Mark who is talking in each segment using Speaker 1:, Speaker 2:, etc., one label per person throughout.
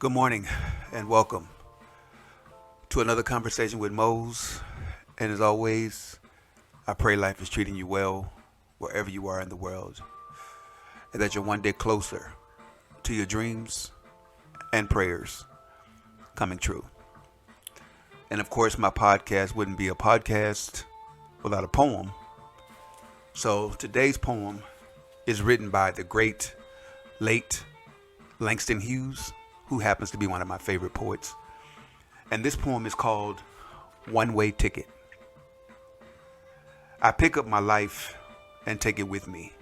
Speaker 1: Good morning and welcome to another conversation with Mose. And as always, I pray life is treating you well wherever you are in the world and that you're one day closer to your dreams and prayers coming true. And of course, my podcast wouldn't be a podcast without a poem. So today's poem is written by the great late Langston Hughes, who happens to be one of my favorite poets. And this poem is called One Way Ticket. I pick up my life and take it with me,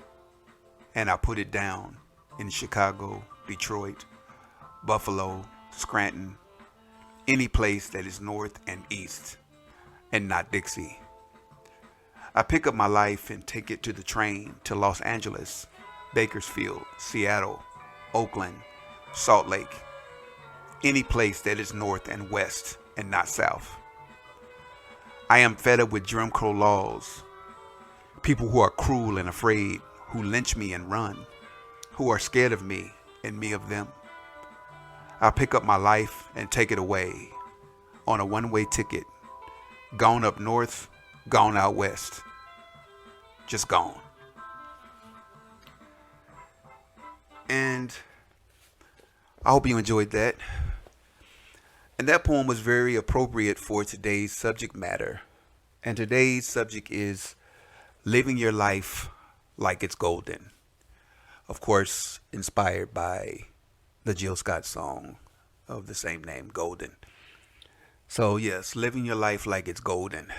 Speaker 1: and I put it down in Chicago, Detroit, Buffalo, Scranton, any place that is north and east and not Dixie. I pick up my life and take it to the train to Los Angeles, Bakersfield, Seattle, Oakland, Salt Lake, any place that is north and west and not south. I am fed up with Jim Crow laws, people who are cruel and afraid, who lynch me and run, who are scared of me and me of them. I pick up my life and take it away on a one-way ticket, gone up north, gone out west, just gone. And I hope you enjoyed that. And that poem was very appropriate for today's subject matter. And today's subject is living your life like it's golden. Of course, inspired by the Jill Scott song of the same name, Golden. So yes, living your life like it's golden.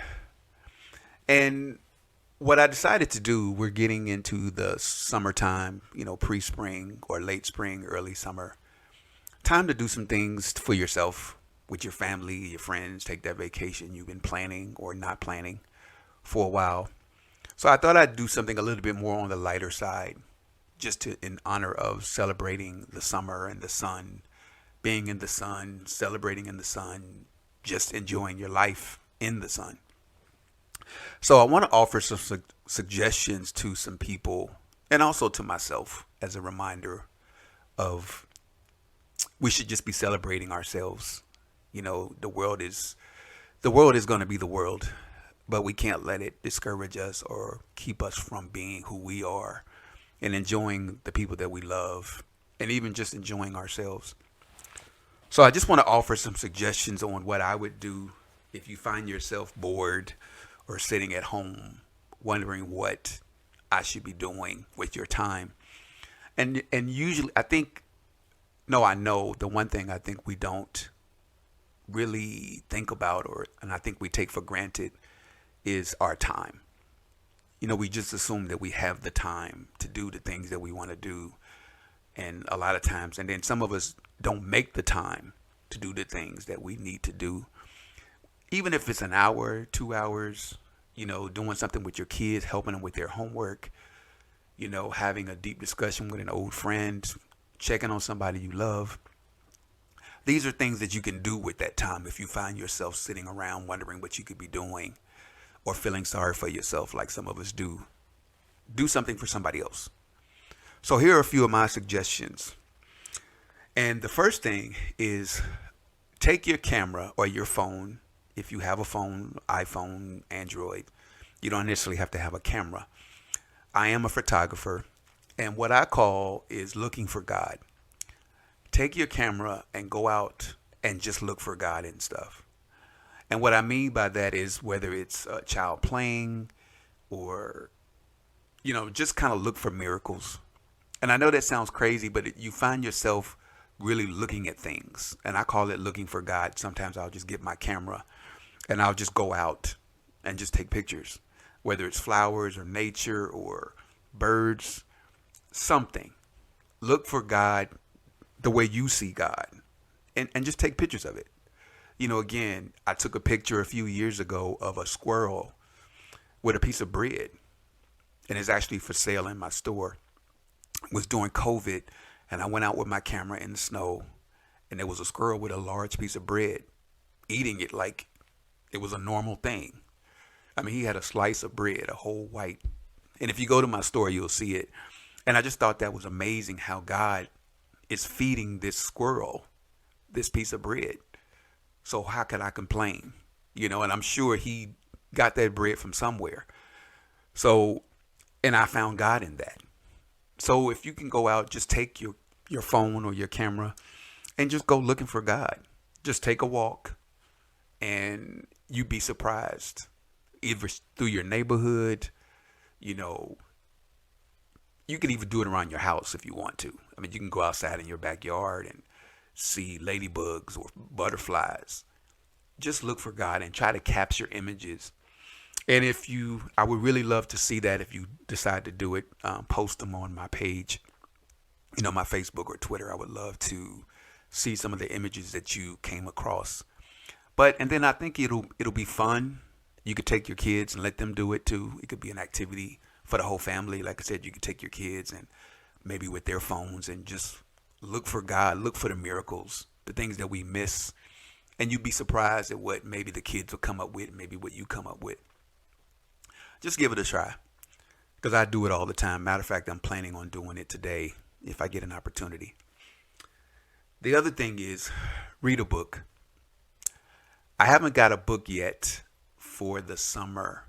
Speaker 1: And what I decided to do, we're getting into the summertime, pre-spring or late spring, early summer. Time to do some things for yourself, with your family, your friends, take that vacation you've been planning or not planning for a while. So I thought I'd do something a little bit more on the lighter side, just in honor of celebrating the summer and the sun, being in the sun, celebrating in the sun, just enjoying your life in the sun. So I want to offer some suggestions to some people and also to myself as a reminder of we should just be celebrating ourselves. The world is going to be the world, but we can't let it discourage us or keep us from being who we are and enjoying the people that we love and even just enjoying ourselves. So I just want to offer some suggestions on what I would do if you find yourself bored or sitting at home wondering what I should be doing with your time. And usually I know the one thing I think we don't really think about and I think we take for granted is our time. We just assume that we have the time to do the things that we want to do. And a lot of times, and then some of us don't make the time to do the things that we need to do. Even if it's an hour, 2 hours, doing something with your kids, helping them with their homework, having a deep discussion with an old friend, checking on somebody you love. These are things that you can do with that time if you find yourself sitting around wondering what you could be doing or feeling sorry for yourself like some of us do. Do something for somebody else. So here are a few of my suggestions. And the first thing is take your camera or your phone. If you have a phone, iPhone, Android, you don't necessarily have to have a camera. I am a photographer, and what I call is looking for God. Take your camera and go out and just look for God and stuff. And what I mean by that is whether it's a child playing or, just kind of look for miracles. And I know that sounds crazy, but you find yourself really looking at things. And I call it looking for God. Sometimes I'll just get my camera and I'll just go out and just take pictures, whether it's flowers or nature or birds, something. Look for God the way you see God and just take pictures of it. Again, I took a picture a few years ago of a squirrel with a piece of bread, and it's actually for sale in my store. It was during COVID, and I went out with my camera in the snow, and there was a squirrel with a large piece of bread eating it like it was a normal thing. I mean, he had a slice of bread, a whole white. And if you go to my store, you'll see it. And I just thought that was amazing how God is feeding this squirrel this piece of bread. So how could I complain? And I'm sure he got that bread from somewhere. So, and I found God in that. So if you can go out, just take your phone or your camera and just go looking for God. Just take a walk and you'd be surprised. Either through your neighborhood, you know, you can even do it around your house if you want to. I mean, you can go outside in your backyard and see ladybugs or butterflies. Just look for God and try to capture images. And I would really love to see that if you decide to do it, post them on my page, my Facebook or Twitter. I would love to see some of the images that you came across. And then I think it'll be fun. You could take your kids and let them do it too. It could be an activity for the whole family. Like I said, you could take your kids and maybe with their phones and just look for God, look for the miracles, the things that we miss. And you'd be surprised at what maybe the kids will come up with, maybe what you come up with. Just give it a try, because I do it all the time. Matter of fact, I'm planning on doing it today if I get an opportunity. The other thing is read a book. I haven't got a book yet for the summer.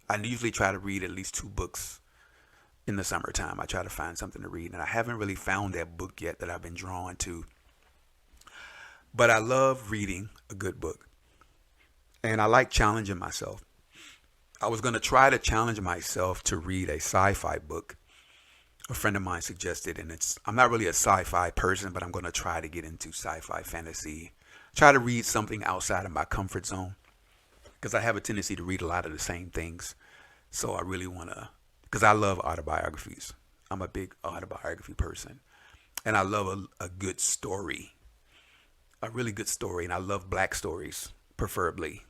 Speaker 1: I usually try to read at least 2 books in the summertime. I try to find something to read, and I haven't really found that book yet that I've been drawn to. But I love reading a good book, and I like challenging myself. I was going to try to challenge myself to read a sci-fi book. A friend of mine suggested, and I'm not really a sci-fi person, but I'm going to try to get into sci-fi fantasy. Try to read something outside of my comfort zone, because I have a tendency to read a lot of the same things. So I really want to, because I love autobiographies. I'm a big autobiography person, and I love a good story, a really good story. And I love black stories, preferably,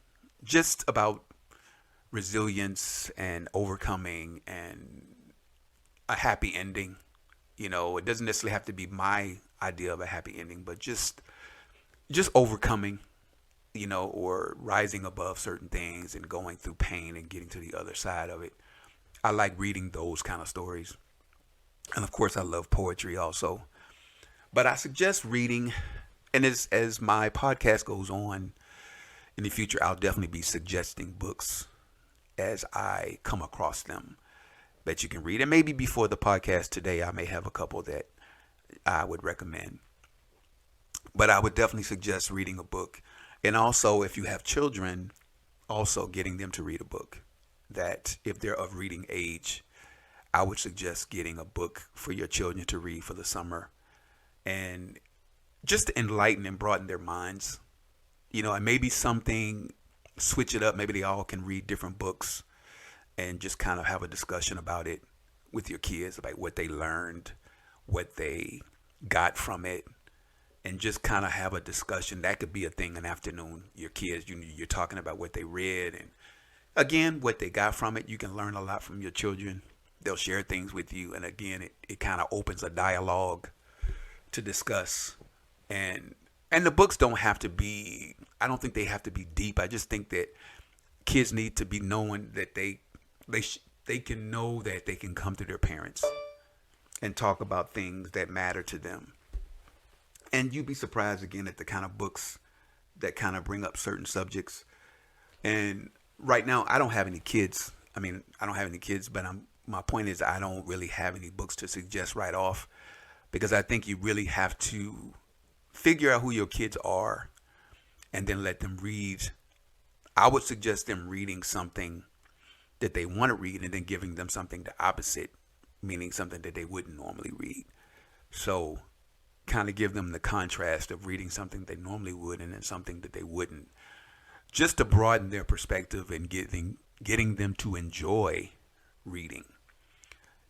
Speaker 1: just about resilience and overcoming and a happy ending. It doesn't necessarily have to be my idea of a happy ending, but just overcoming, or rising above certain things and going through pain and getting to the other side of it. I like reading those kind of stories. And of course, I love poetry also. But I suggest reading, and as my podcast goes on in the future, I'll definitely be suggesting books as I come across them that you can read. And maybe before the podcast today, I may have a couple that I would recommend. But I would definitely suggest reading a book. And also, if you have children, also getting them to read a book. That if they're of reading age, I would suggest getting a book for your children to read for the summer. And just to enlighten and broaden their minds. And maybe switch it up. Maybe they all can read different books and just kind of have a discussion about it with your kids, about what they learned, what they got from it, and just kind of have a discussion. That could be a thing an afternoon. Your kids, you're talking about what they read and, again, what they got from it. You can learn a lot from your children. They'll share things with you. And, again, it kind of opens a dialogue to discuss. And the books don't have to be, I don't think they have to be deep. I just think that kids need to be knowing that they can know that they can come to their parents and talk about things that matter to them. And you'd be surprised, again, at the kind of books that kind of bring up certain subjects. And right now, I don't have any kids. But my point is I don't really have any books to suggest right off, because I think you really have to figure out who your kids are and then let them read. I would suggest them reading something that they want to read and then giving them something the opposite, meaning something that they wouldn't normally read. So kind of give them the contrast of reading something they normally would and then something that they wouldn't, just to broaden their perspective and getting them to enjoy reading.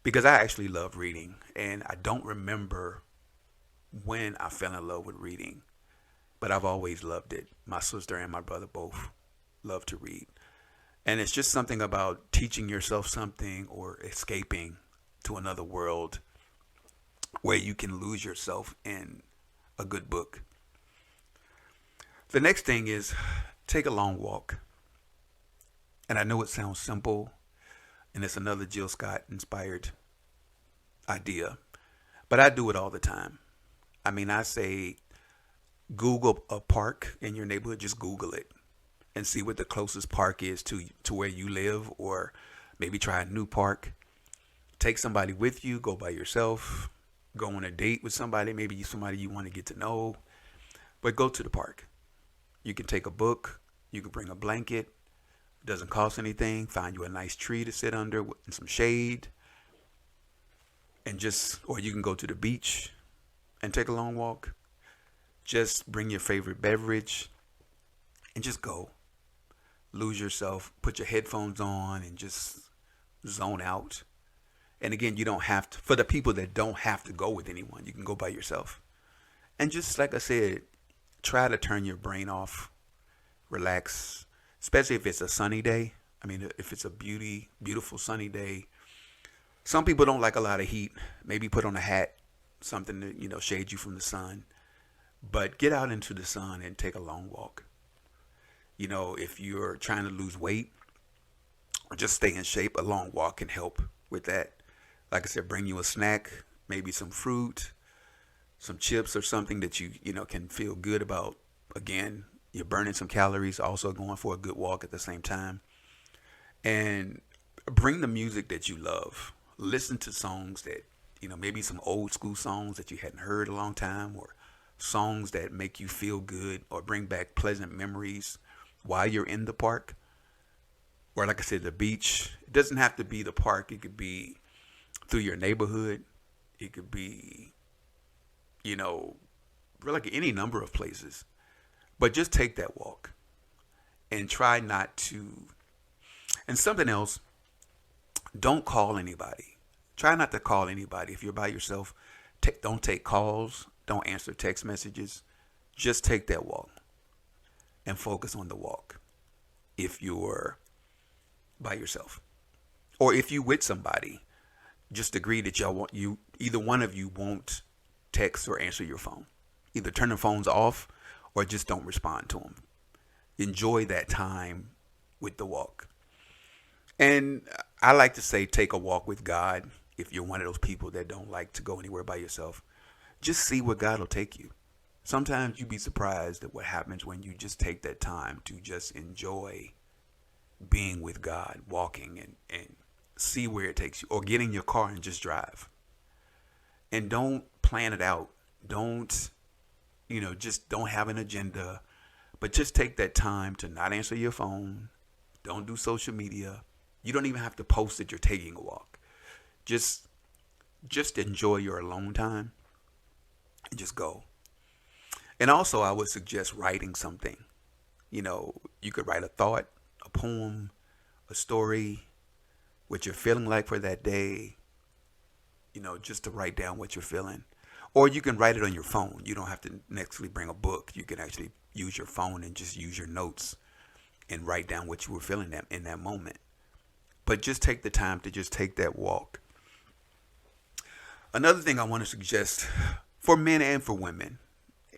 Speaker 1: Because I actually love reading, and I don't remember when I fell in love with reading, but I've always loved it. My sister and my brother both love to read. And it's just something about teaching yourself something or escaping to another world where you can lose yourself in a good book. The next thing is take a long walk. And I know it sounds simple, and it's another Jill Scott inspired idea, but I do it all the time. I say Google a park in your neighborhood. Just Google it and see what the closest park is to where you live, or maybe try a new park. Take somebody with you. Go by yourself. Go on a date with somebody. Maybe somebody you want to get to know. But go to the park. You can take a book. You can bring a blanket. It doesn't cost anything. Find you a nice tree to sit under and some shade. And or you can go to the beach and take a long walk. Just bring your favorite beverage and just go. Lose yourself. Put your headphones on and just zone out. And again, you don't have to, for the people that don't have to go with anyone, you can go by yourself. And just like I said, try to turn your brain off, relax, especially if it's a sunny day. I mean, if it's a beautiful sunny day. Some people don't like a lot of heat. Maybe put on a hat, something to, shade you from the sun. But get out into the sun and take a long walk. If you're trying to lose weight or just stay in shape, a long walk can help with that. Like I said, bring you a snack, maybe some fruit, some chips or something that you can feel good about. Again, you're burning some calories, also going for a good walk at the same time. And bring the music that you love. Listen to songs that, maybe some old school songs that you hadn't heard a long time, or songs that make you feel good or bring back pleasant memories while you're in the park. Or like I said, the beach. It doesn't have to be the park. It could be through your neighborhood. It could be, like any number of places. But just take that walk and try not to. And something else, don't call anybody. Try not to call anybody. If you're by yourself, don't take calls. Don't answer text messages. Just take that walk and focus on the walk if you're by yourself. Or if you with somebody, just agree that either one of you won't text or answer your phone. Either turn the phones off or just don't respond to them. Enjoy that time with the walk. And I like to say, take a walk with God. If you're one of those people that don't like to go anywhere by yourself, just see where God will take you. Sometimes you'd be surprised at what happens when you just take that time to just enjoy being with God, walking and see where it takes you. Or get in your car and just drive. And don't plan it out. Don't, just don't have an agenda. But just take that time to not answer your phone. Don't do social media. You don't even have to post that you're taking a walk. Just enjoy your alone time and just go. And also, I would suggest writing something. You could write a thought, a poem, a story, what you're feeling like for that day, just to write down what you're feeling. Or you can write it on your phone. You don't have to necessarily bring a book. You can actually use your phone and just use your notes and write down what you were feeling in that moment. But just take the time to just take that walk. Another thing I want to suggest for men and for women,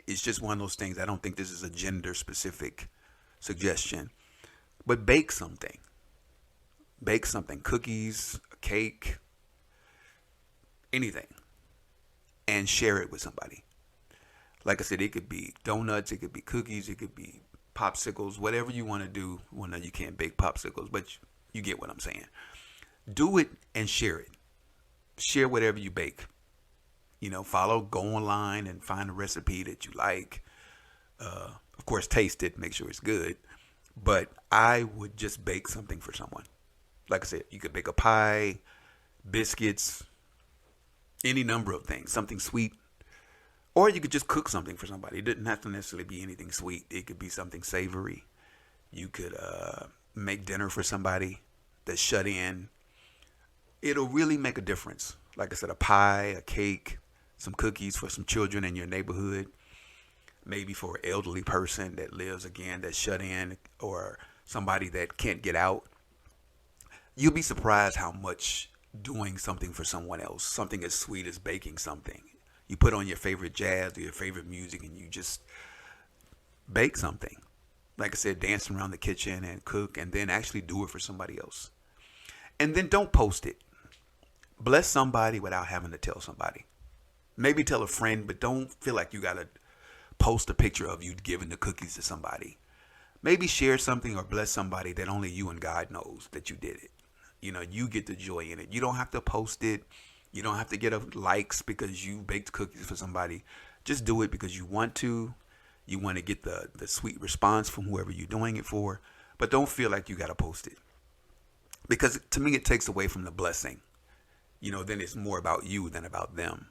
Speaker 1: it's just one of those things. I don't think this is a gender specific suggestion, but bake something. Bake something, cookies, a cake, anything, and share it with somebody. Like I said, it could be donuts, it could be cookies, it could be popsicles, whatever you want to do. Well, no, you can't bake popsicles, but you get what I'm saying. Do it and share it. Share whatever you bake. Go online and find a recipe that you like. Of course, taste it, make sure it's good. But I would just bake something for someone. Like I said, you could bake a pie, biscuits, any number of things, something sweet. Or you could just cook something for somebody. It didn't have to necessarily be anything sweet. It could be something savory. You could make dinner for somebody that's shut in. It'll really make a difference. Like I said, a pie, a cake, some cookies for some children in your neighborhood. Maybe for an elderly person that lives, again, that's shut in, or somebody that can't get out. You'll be surprised how much doing something for someone else, something as sweet as baking something. You put on your favorite jazz or your favorite music and you just bake something. Like I said, dancing around the kitchen and cook, and then actually do it for somebody else. And then don't post it. Bless somebody without having to tell somebody. Maybe tell a friend, but don't feel like you got to post a picture of you giving the cookies to somebody. Maybe share something or bless somebody that only you and God knows that you did it. You get the joy in it. You don't have to post it. You don't have to get likes because you baked cookies for somebody. Just do it because you want to. You want to get the sweet response from whoever you're doing it for. But don't feel like you got to post it. Because to me, it takes away from the blessing. Then it's more about you than about them.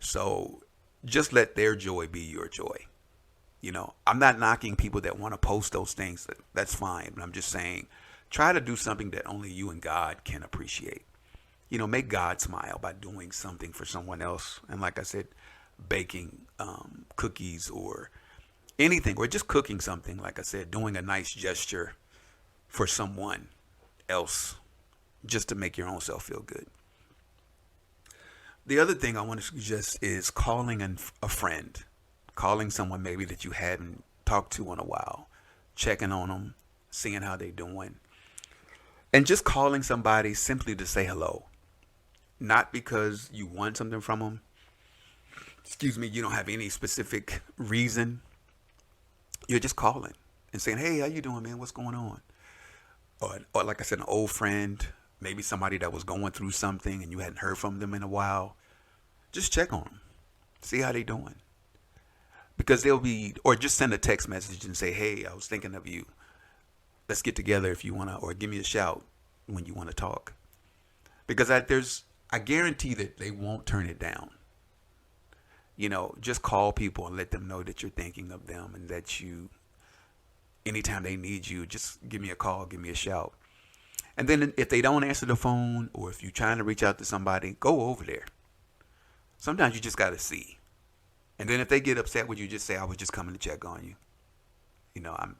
Speaker 1: So just let their joy be your joy. I'm not knocking people that want to post those things. That's fine. But I'm just saying, try to do something that only you and God can appreciate. Make God smile by doing something for someone else. And like I said, baking cookies or anything, or just cooking something. Like I said, doing a nice gesture for someone else just to make your own self feel good. The other thing I want to suggest is calling a friend, calling someone maybe that you hadn't talked to in a while, checking on them, seeing how they're doing, and just calling somebody simply to say hello. Not because you want something from them. You don't have any specific reason. You're just calling and saying, hey, how you doing, man? What's going on? Or like I said, an old friend, maybe somebody that was going through something and you hadn't heard from them in a while. Just check on them. See how they doing. Because or just send a text message and say, hey, I was thinking of you. Let's get together if you want to, or give me a shout when you want to talk. Because I guarantee that they won't turn it down. Just call people and let them know that you're thinking of them and that anytime they need you, just give me a call, give me a shout. And then if they don't answer the phone, or if you're trying to reach out to somebody, go over there. Sometimes you just got to see. And then if they get upset with you, just say, I was just coming to check on you. I'm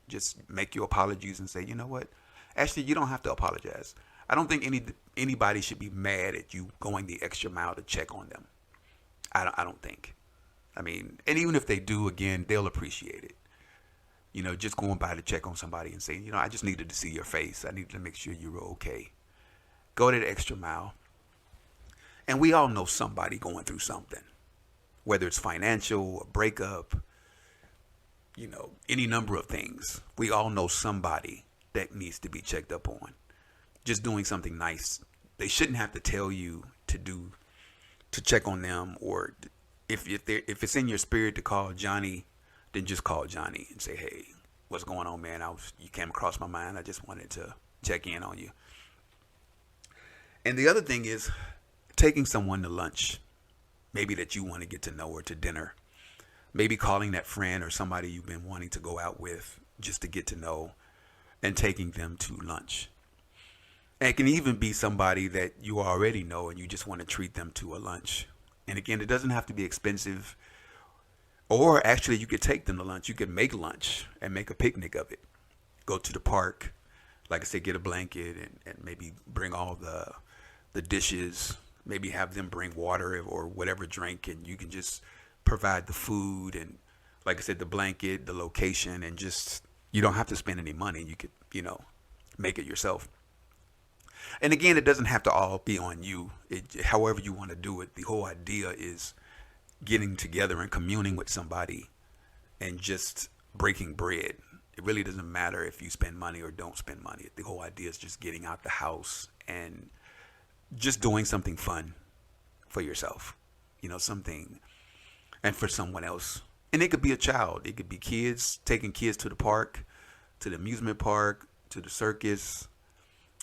Speaker 1: just make your apologies and say, you know what? Actually, you don't have to apologize. I don't think anybody should be mad at you going the extra mile to check on them. I don't think. And even if they do, again, they'll appreciate it. Just going by to check on somebody and saying, I just needed to see your face. I needed to make sure you were okay. Go that extra mile. And we all know somebody going through something, whether it's financial, a breakup, any number of things. We all know somebody that needs to be checked up on. Just doing something nice. They shouldn't have to tell you to check on them, or if it's in your spirit to call Johnny, then just call Johnny and say, hey, what's going on, man? You came across my mind. I just wanted to check in on you. And the other thing is taking someone to lunch, maybe that you want to get to know, or to dinner. Maybe calling that friend or somebody you've been wanting to go out with just to get to know, and taking them to lunch. And it can even be somebody that you already know and you just want to treat them to a lunch. And again, it doesn't have to be expensive. Or actually, you could take them to lunch. You could make lunch and make a picnic of it. Go to the park. Like I said, get a blanket and maybe bring all the dishes. Maybe have them bring water or whatever drink. And you can just provide the food and, like I said, the blanket, the location. And just, you don't have to spend any money. You could, make it yourself. And again, it doesn't have to all be on you. However you want to do it. The whole idea is getting together and communing with somebody and just breaking bread. It really doesn't matter if you spend money or don't spend money. The whole idea is just getting out the house and just doing something fun for yourself. Something, and for someone else. And it could be a child. It could be kids, taking kids to the park, to the amusement park, to the circus.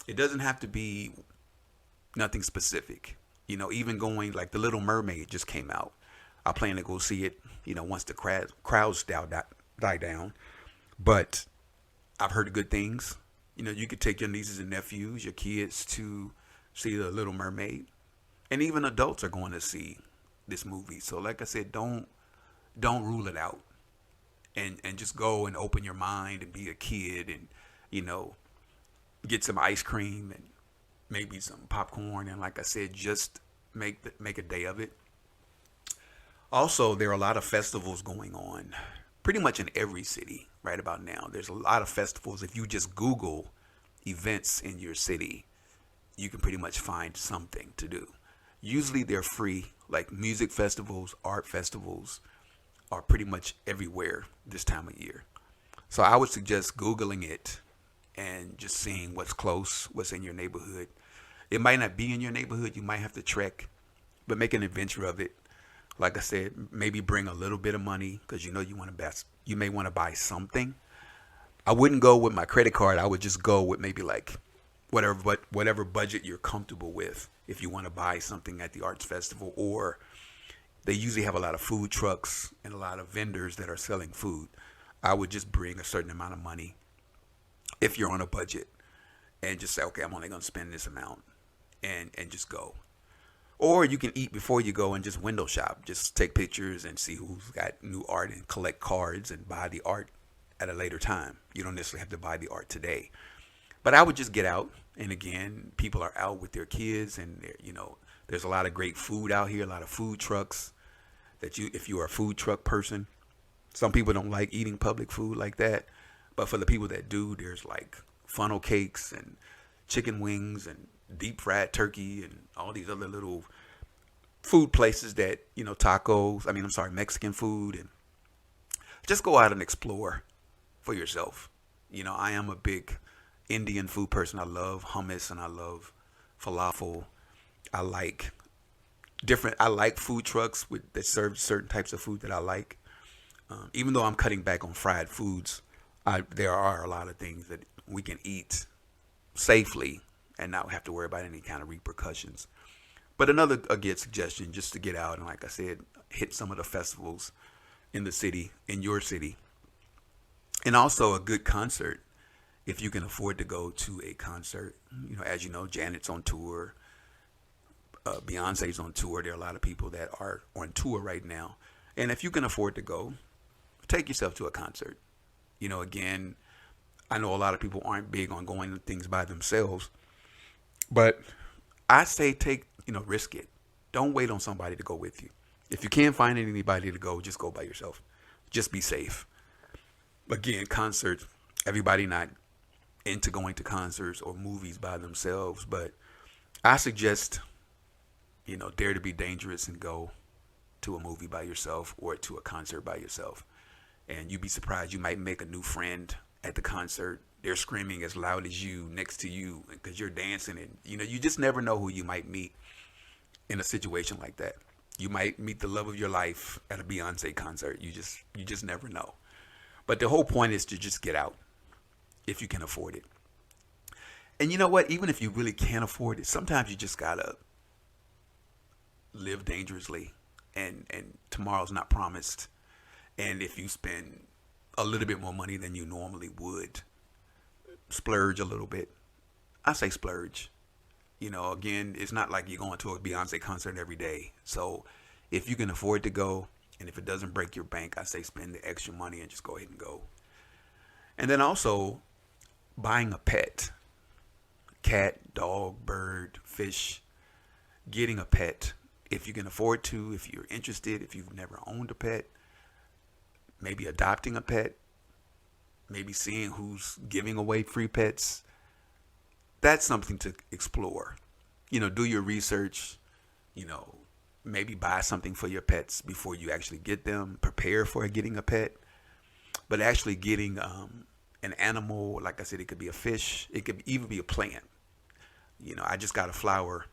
Speaker 1: It doesn't have to be nothing specific. Even going, like The Little Mermaid just came out. I plan to go see it, once the crowds die down. But I've heard good things. You could take your nieces and nephews, your kids, to see The Little Mermaid. And even adults are going to see this movie. So like I said, don't rule it out. And just go and open your mind and be a kid and, get some ice cream and maybe some popcorn. And like I said, just make a day of it. Also, there are a lot of festivals going on pretty much in every city right about now. There's a lot of festivals. If you just Google events in your city, you can pretty much find something to do. Usually they're free, like music festivals, art festivals are pretty much everywhere this time of year. So I would suggest Googling it and just seeing what's close, what's in your neighborhood. It might not be in your neighborhood. You might have to trek, but make an adventure of it. Like I said, maybe bring a little bit of money because you know you may want to buy something. I wouldn't go with my credit card. I would just go with maybe like whatever budget you're comfortable with. If you want to buy something at the arts festival, or they usually have a lot of food trucks and a lot of vendors that are selling food. I would just bring a certain amount of money if you're on a budget and just say, okay, I'm only going to spend this amount and just go. Or you can eat before you go and just window shop. Just take pictures and see who's got new art and collect cards and buy the art at a later time. You don't necessarily have to buy the art today. But I would just get out. And again, people are out with their kids and there's a lot of great food out here, a lot of food trucks if you are a food truck person. Some people don't like eating public food like that. But for the people that do, there's like funnel cakes and chicken wings and deep fried turkey and all these other little food places that, Mexican food. And just go out and explore for yourself. I am a big Indian food person. I love hummus and I love falafel. I like food trucks that serve certain types of food that I like. Even though I'm cutting back on fried foods, there are a lot of things that we can eat safely and not have to worry about any kind of repercussions. But another good suggestion, just to get out and, like I said, hit some of the festivals in your city. And also a good concert, if you can afford to go to a concert. As you know, Janet's on tour. Beyonce's on tour. There are a lot of people that are on tour right now. And if you can afford to go, take yourself to a concert. Again, I know a lot of people aren't big on going to things by themselves. But I say risk it. Don't wait on somebody to go with you. If you can't find anybody to go, just go by yourself. Just be safe. Again, concerts, everybody not into going to concerts or movies by themselves. But I suggest, dare to be dangerous and go to a movie by yourself or to a concert by yourself. And you'd be surprised. You might make a new friend at the concert. They're screaming as loud as you next to you because you're dancing. And, you just never know who you might meet in a situation like that. You might meet the love of your life at a Beyonce concert. You just never know. But the whole point is to just get out if you can afford it. And you know what? Even if you really can't afford it, sometimes you just got to live dangerously. And tomorrow's not promised. And if you spend a little bit more money than you normally would, splurge a little bit. I say splurge. Again, it's not like you're going to a Beyonce concert every day. So if you can afford to go, and if it doesn't break your bank, I say spend the extra money and just go ahead and go. And then also buying a pet, cat, dog, bird, fish, getting a pet. If you can afford to, if you're interested, if you've never owned a pet, maybe adopting a pet, maybe seeing who's giving away free pets. That's something to explore. Do your research, maybe buy something for your pets before you actually get them. Prepare for getting a pet. But actually getting an animal, like I said, it could be a fish. It could even be a plant. I just got a flower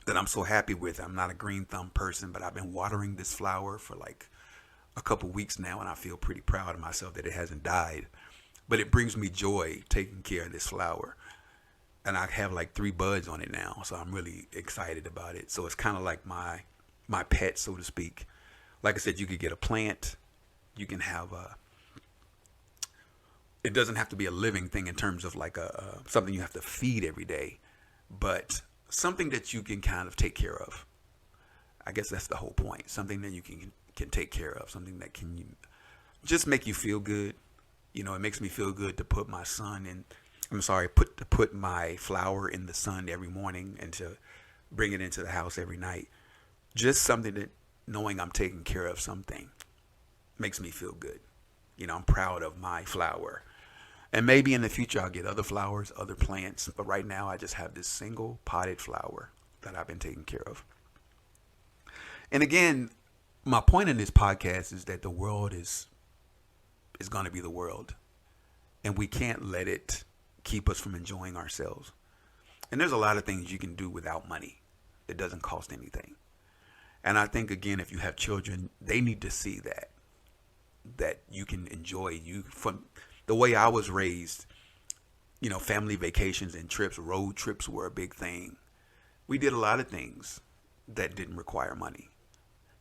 Speaker 1: that I'm so happy with. I'm not a green thumb person, but I've been watering this flower for like a couple weeks now, and I feel pretty proud of myself that it hasn't died. But it brings me joy taking care of this flower. And I have like 3 buds on it now, so I'm really excited about it. So it's kind of like my pet, so to speak. Like I said, you could get a plant. You can have it doesn't have to be a living thing in terms of like something you have to feed every day, but something that you can kind of take care of. I guess that's the whole point. Something that you can take care of. Something that can just make you feel good. It makes me feel good to put my put my flower in the sun every morning and to bring it into the house every night. Just something that knowing I'm taking care of something makes me feel good. I'm proud of my flower. And maybe in the future I'll get other flowers, other plants. But right now I just have this single potted flower that I've been taking care of. And again, my point in this podcast is that the world is going to be the world, and we can't let it keep us from enjoying ourselves. And there's a lot of things you can do without money. It doesn't cost anything. And I think, again, if you have children, they need to see that you can enjoy you from the way I was raised. You know, family vacations and trips, road trips were a big thing. We did a lot of things that didn't require money.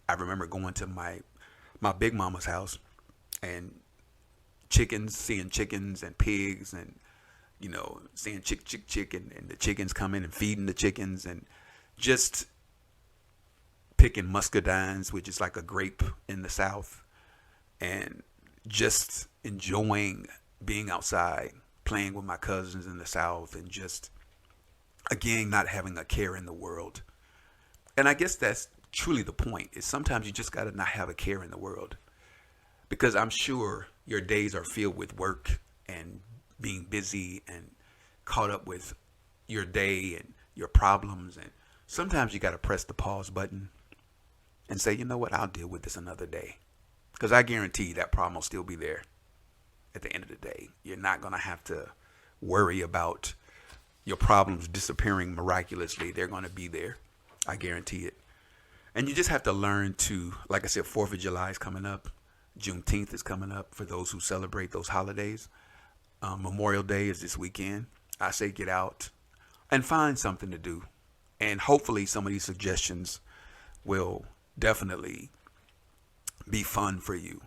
Speaker 1: I remember going to my big mama's house and seeing chickens and pigs, and, you know, seeing chick, and the chickens come in and feeding the chickens, and just picking muscadines, which is like a grape in the South, and just enjoying being outside, playing with my cousins in the South, and just, again, not having a care in the world. And I guess that's truly the point, is sometimes you just got to not have a care in the world, because I'm sure your days are filled with work and being busy and caught up with your day and your problems. And sometimes you got to press the pause button and say, you know what, I'll deal with this another day. Because I guarantee that problem will still be there at the end of the day. You're not going to have to worry about your problems disappearing miraculously. They're going to be there. I guarantee it. And you just have to learn to, like I said, 4th of July is coming up. Juneteenth is coming up for those who celebrate those holidays. Memorial Day is this weekend. I say get out and find something to do. And hopefully some of these suggestions will definitely be fun for you.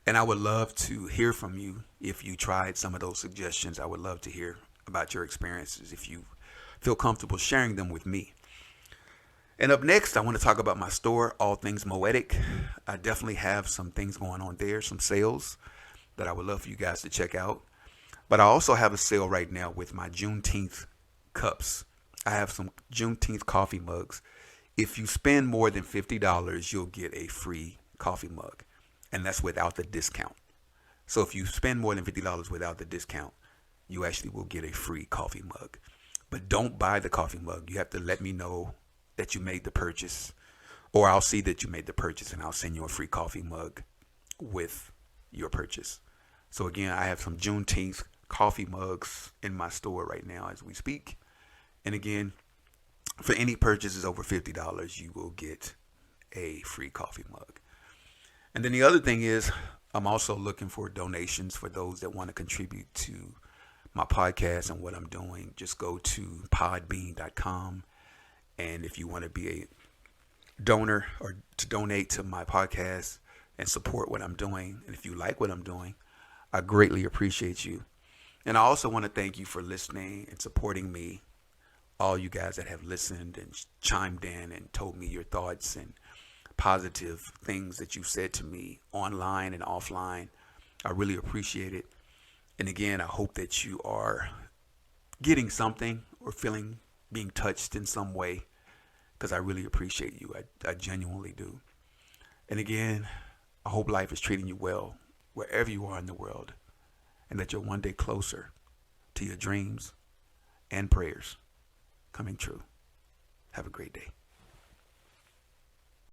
Speaker 1: And I would love to hear from you if you tried some of those suggestions. I would love to hear about your experiences if you feel comfortable sharing them with me. And up next, I want to talk about my store, All Things Moetic. I definitely have some things going on there, some sales that I would love for you guys to check out. But I also have a sale right now with my Juneteenth cups. I have some Juneteenth coffee mugs. If you spend more than $50, you'll get a free coffee mug. And that's without the discount. So if you spend more than $50 without the discount, you actually will get a free coffee mug. But don't buy the coffee mug. You have to let me know that you made the purchase, or I'll see that you made the purchase and I'll send you a free coffee mug with your purchase. So again, I have some Juneteenth coffee mugs in my store right now as we speak. And again, for any purchases over $50, you will get a free coffee mug. And then the other thing is, I'm also looking for donations for those that want to contribute to my podcast and what I'm doing. Just go to podbean.com. And if you want to be a donor or to donate to my podcast and support what I'm doing, and if you like what I'm doing, I greatly appreciate you. And I also want to thank you for listening and supporting me. All you guys that have listened and chimed in and told me your thoughts and positive things that you've said to me online and offline. I really appreciate it. And again, I hope that you are getting something or being touched in some way, because I really appreciate you. I genuinely do. And again, I hope life is treating you well wherever you are in the world, and that you're one day closer to your dreams and prayers coming true. Have a great day.